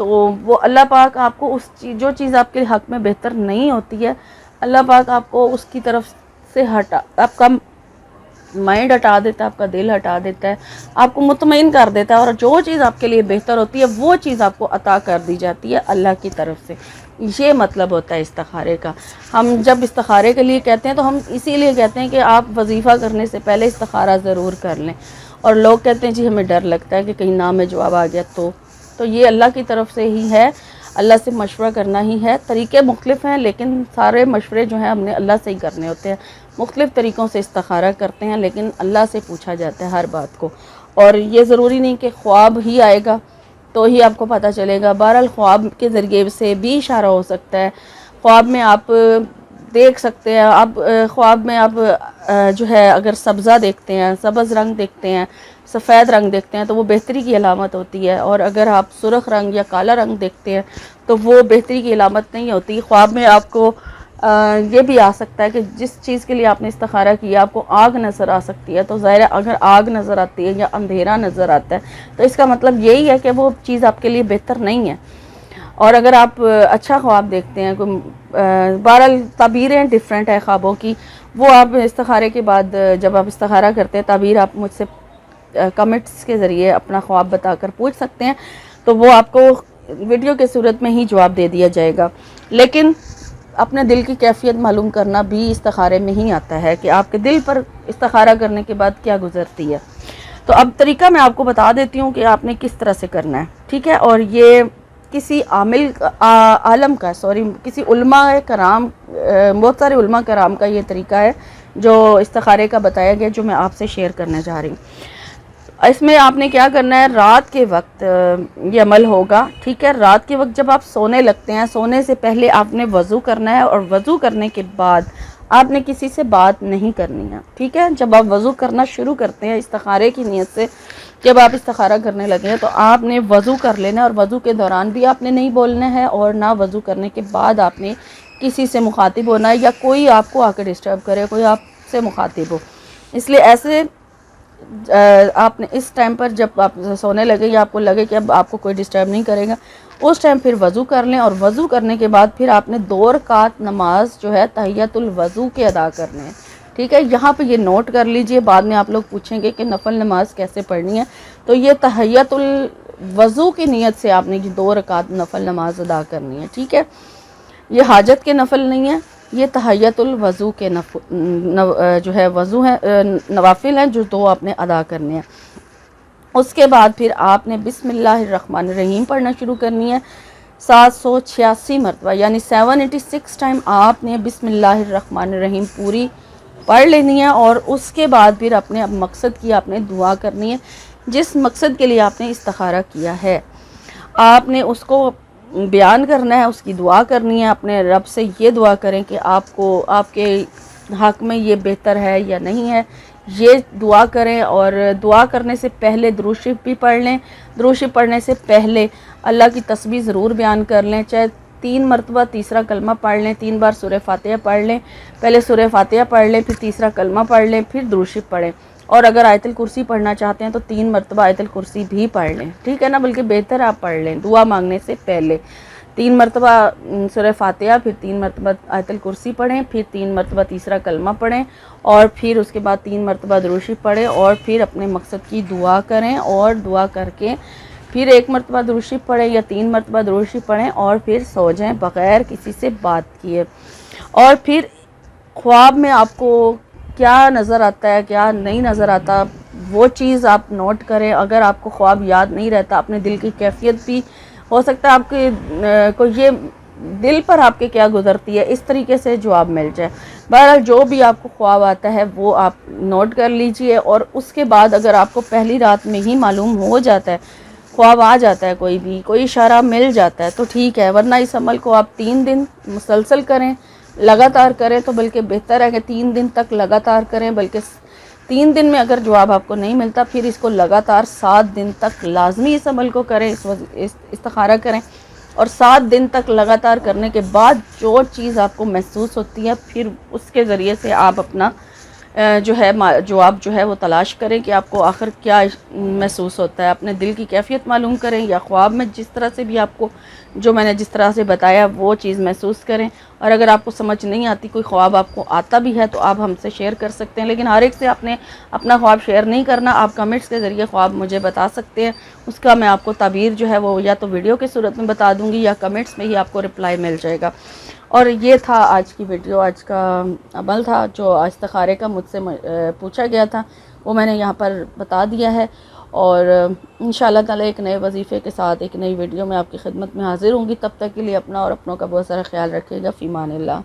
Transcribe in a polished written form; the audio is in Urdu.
تو وہ اللہ پاک آپ کو جو چیز آپ کے حق میں بہتر نہیں ہوتی ہے، اللہ پاک آپ کو اس کی طرف سے آپ کا مائنڈ ہٹا دیتا ہے، آپ کا دل ہٹا دیتا ہے، آپ کو مطمئن کر دیتا ہے، اور جو چیز آپ کے لیے بہتر ہوتی ہے وہ چیز آپ کو عطا کر دی جاتی ہے اللہ کی طرف سے۔ یہ مطلب ہوتا ہے استخارے کا۔ ہم جب استخارے کے لیے کہتے ہیں تو ہم اسی لیے کہتے ہیں کہ آپ وظیفہ کرنے سے پہلے استخارہ ضرور کر لیں، اور لوگ کہتے ہیں جی ہمیں ڈر لگتا ہے کہ کہیں نام میں جواب آ گیا تو یہ اللہ کی طرف سے ہی ہے، اللہ سے مشورہ کرنا ہی ہے۔ طریقے مختلف ہیں لیکن سارے مشورے جو ہیں ہم نے اللہ سے ہی کرنے ہوتے ہیں۔ مختلف طریقوں سے استخارہ کرتے ہیں لیکن اللہ سے پوچھا جاتا ہے ہر بات کو، اور یہ ضروری نہیں کہ خواب ہی آئے گا تو ہی آپ کو پتہ چلے گا۔ بہرحال خواب کے ذریعے سے بھی اشارہ ہو سکتا ہے، خواب میں آپ دیکھ سکتے ہیں، آپ خواب میں آپ جو ہے اگر سبزہ دیکھتے ہیں، سبز رنگ دیکھتے ہیں، سفید رنگ دیکھتے ہیں تو وہ بہتری کی علامت ہوتی ہے، اور اگر آپ سرخ رنگ یا کالا رنگ دیکھتے ہیں تو وہ بہتری کی علامت نہیں ہوتی۔ خواب میں آپ کو یہ بھی آ سکتا ہے کہ جس چیز کے لیے آپ نے استخارہ کیا آپ کو آگ نظر آ سکتی ہے، تو ظاہر ہے اگر آگ نظر آتی ہے یا اندھیرا نظر آتا ہے تو اس کا مطلب یہی ہے کہ وہ چیز آپ کے لیے بہتر نہیں ہے۔ اور اگر آپ اچھا خواب دیکھتے ہیں، بہرحال تعبیریں ڈیفرنٹ ہے خوابوں کی، وہ آپ استخارے کے بعد جب آپ استخارہ کرتے ہیں تعبیر آپ مجھ سے کمنٹس کے ذریعے اپنا خواب بتا کر پوچھ سکتے ہیں، تو وہ آپ کو ویڈیو کے صورت میں ہی جواب دے دیا جائے گا۔ لیکن اپنے دل کی کیفیت معلوم کرنا بھی استخارے میں ہی آتا ہے کہ آپ کے دل پر استخارہ کرنے کے بعد کیا گزرتی ہے۔ تو اب طریقہ میں آپ کو بتا دیتی ہوں کہ آپ نے کس طرح سے کرنا ہے، ٹھیک ہے؟ اور یہ کسی عالم کا کسی علماء کرام، بہت سارے علماء کرام کا یہ طریقہ ہے جو استخارے کا بتایا گیا، جو میں آپ سے شیئر کرنے جا رہی ہوں۔ اس میں آپ نے کیا کرنا ہے، رات کے وقت یہ عمل ہوگا، ٹھیک ہے؟ رات کے وقت جب آپ سونے لگتے ہیں، سونے سے پہلے آپ نے وضو کرنا ہے، اور وضو کرنے کے بعد آپ نے کسی سے بات نہیں کرنی ہے، ٹھیک ہے؟ جب آپ وضو کرنا شروع کرتے ہیں استخارے کی نیت سے، جب آپ استخارہ کرنے لگے ہیں تو آپ نے وضو کر لینا ہے، اور وضو کے دوران بھی آپ نے نہیں بولنا ہے، اور نہ وضو کرنے کے بعد آپ نے کسی سے مخاطب ہونا ہے یا کوئی آپ کو آ کے ڈسٹرب کرے، کوئی آپ سے مخاطب ہو۔ اس لیے ایسے آپ نے اس ٹائم پر جب آپ سونے لگے یا آپ کو لگے کہ اب آپ کو کوئی ڈسٹرب نہیں کرے گا، اس ٹائم پھر وضو کر لیں، اور وضو کرنے کے بعد پھر آپ نے 2 رکعت نماز جو ہے تحیۃ الوضو کے ادا کرنے ہیں، ٹھیک ہے؟ یہاں پہ یہ نوٹ کر لیجئے، بعد میں آپ لوگ پوچھیں گے کہ نفل نماز کیسے پڑھنی ہے، تو یہ تحیۃ الوضو کی نیت سے آپ نے یہ 2 رکعت نفل نماز ادا کرنی ہے، ٹھیک ہے؟ یہ حاجت کے نفل نہیں ہے، یہ تحیۃ الوضو کے جو ہے وضو ہے، نوافل ہیں جو 2 آپ نے ادا کرنے ہیں۔ اس کے بعد پھر آپ نے بسم اللہ الرحمن الرحیم پڑھنا شروع کرنی ہے 786 مرتبہ، یعنی 786 ٹائم آپ نے بسم اللہ الرحمن الرحیم پوری پڑھ لینی ہے، اور اس کے بعد پھر اپنے مقصد کی آپ نے دعا کرنی ہے، جس مقصد کے لیے آپ نے استخارہ کیا ہے آپ نے اس کو بیان کرنا ہے، اس کی دعا کرنی ہے، اپنے رب سے یہ دعا کریں کہ آپ کو آپ کے حق میں یہ بہتر ہے یا نہیں ہے، یہ دعا کریں۔ اور دعا کرنے سے پہلے درود شریف بھی پڑھ لیں، درود شریف پڑھنے سے پہلے اللہ کی تسبیح ضرور بیان کر لیں، چاہے 3 مرتبہ تیسرا کلمہ پڑھ لیں، 3 بار سورہ فاتحہ پڑھ لیں، پہلے سورہ فاتحہ پڑھ لیں، پھر تیسرا کلمہ پڑھ لیں، پھر درود شریف پڑھیں، اور اگر آیت الکرسی پڑھنا چاہتے ہیں تو 3 مرتبہ آیت الکرسی بھی پڑھ لیں، ٹھیک ہے نا؟ بلکہ بہتر آپ پڑھ لیں دعا مانگنے سے پہلے 3 مرتبہ سورہ فاتحہ، پھر 3 مرتبہ آیت الکرسی پڑھیں، پھر 3 مرتبہ تیسرا کلمہ پڑھیں، اور پھر اس کے بعد 3 مرتبہ درود شریف پڑھیں، اور پھر اپنے مقصد کی دعا کریں، اور دعا کر کے پھر 1 مرتبہ درود شریف پڑھیں یا 3 مرتبہ درود شریف پڑھیں، اور پھر سو جائیں بغیر کسی سے بات کیے۔ اور پھر خواب میں آپ کو کیا نظر آتا ہے کیا نہیں نظر آتا وہ چیز آپ نوٹ کریں۔ اگر آپ کو خواب یاد نہیں رہتا، اپنے دل کی کیفیت بھی ہو سکتا ہے آپ کے کو یہ دل پر آپ کے کیا گزرتی ہے، اس طریقے سے جواب مل جائے۔ بہرحال جو بھی آپ کو خواب آتا ہے وہ آپ نوٹ کر لیجئے، اور اس کے بعد اگر آپ کو پہلی رات میں ہی معلوم ہو جاتا ہے، خواب آ جاتا ہے، کوئی اشارہ مل جاتا ہے تو ٹھیک ہے، ورنہ اس عمل کو آپ 3 دن مسلسل کریں، لگاتار کریں تو بلکہ بہتر ہے کہ 3 دن تک لگاتار کریں، بلکہ 3 دن میں اگر جواب آپ کو نہیں ملتا پھر اس کو لگاتار 7 دن تک لازمی اس عمل کو کریں، استخارہ کریں، اور 7 دن تک لگاتار کرنے کے بعد جو چیز آپ کو محسوس ہوتی ہے پھر اس کے ذریعے سے آپ اپنا جو ہے جواب جو ہے وہ تلاش کریں کہ آپ کو آخر کیا محسوس ہوتا ہے، اپنے دل کی کیفیت معلوم کریں، یا خواب میں جس طرح سے بھی آپ کو جو میں نے جس طرح سے بتایا وہ چیز محسوس کریں۔ اور اگر آپ کو سمجھ نہیں آتی، کوئی خواب آپ کو آتا بھی ہے تو آپ ہم سے شیئر کر سکتے ہیں، لیکن ہر ایک سے آپ نے اپنا خواب شیئر نہیں کرنا۔ آپ کمنٹس کے ذریعے خواب مجھے بتا سکتے ہیں، اس کا میں آپ کو تعبیر جو ہے وہ یا تو ویڈیو کے صورت میں بتا دوں گی یا کمنٹس میں ہی آپ کو رپلائی مل جائے گا۔ اور یہ تھا آج کی ویڈیو، آج کا عمل تھا جو استخارے کا مجھ سے پوچھا گیا تھا، وہ میں نے یہاں پر بتا دیا ہے۔ اور انشاءاللہ تعالی ایک نئے وظیفے کے ساتھ ایک نئی ویڈیو میں آپ کی خدمت میں حاضر ہوں گی۔ تب تک کے لیے اپنا اور اپنوں کا بہت سارا خیال رکھیے گا۔ فی امان اللہ۔